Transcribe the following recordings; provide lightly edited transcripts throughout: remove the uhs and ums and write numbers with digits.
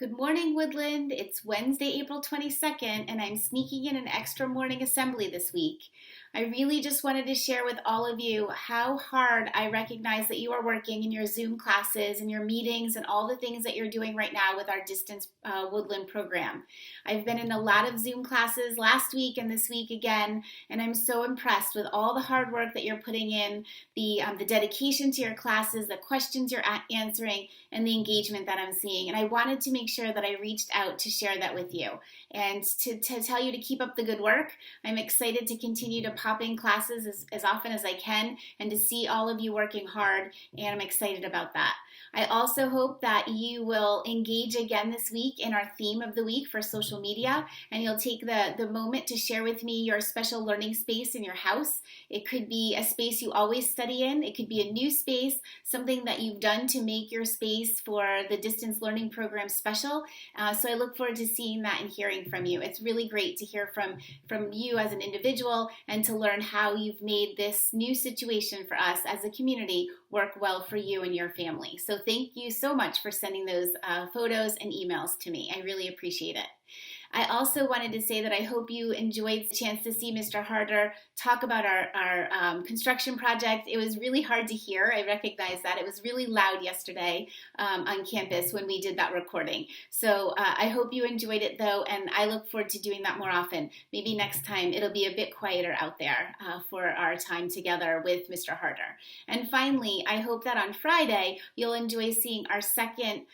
Good morning, Woodland. It's Wednesday, April 22nd, and I'm sneaking in an extra morning assembly this week. I really just wanted to share with all of you how hard I recognize that you are working in your Zoom classes and your meetings and all the things that you're doing right now with our distance Woodland program. I've been in a lot of Zoom classes last week and this week again, and I'm so impressed with all the hard work that you're putting in, the dedication to your classes, the questions you're answering, and the engagement that I'm seeing. And I wanted to make sure that I reached out to share that with you and to tell you to keep up the good work. I'm excited to continue to pop in classes as often as I can and to see all of you working hard, and I'm excited about that. I also hope that you will engage again this week in our theme of the week for social media, and you'll take the moment to share with me your special learning space in your house. It could be a space you always study in. It could be a new space, something that you've done to make your space for the distance learning program special. So I look forward to seeing that and hearing from you. It's really great to hear from you as an individual and to learn how you've made this new situation for us as a community work well for you and your family. So thank you so much for sending those photos and emails to me. I really appreciate it. I also wanted to say that I hope you enjoyed the chance to see Mr. Harder talk about our construction project. It was really hard to hear. I recognize that. It was really loud yesterday on campus when we did that recording. So I hope you enjoyed it though, and I look forward to doing that more often. Maybe next time it'll be a bit quieter out there for our time together with Mr. Harder. And finally, I hope that on Friday you'll enjoy seeing our second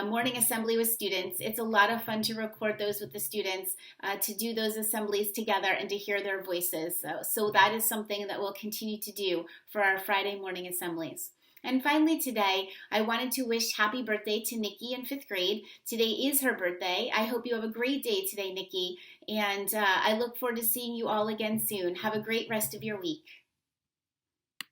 morning assembly with students. It's a lot of fun to record those with the students, to do those assemblies together and to hear their voices. So that is something that we'll continue to do for our Friday morning assemblies. And finally today, I wanted to wish happy birthday to Nikki in 5th grade. Today is her birthday. I hope you have a great day today, Nikki, and I look forward to seeing you all again soon. Have a great rest of your week.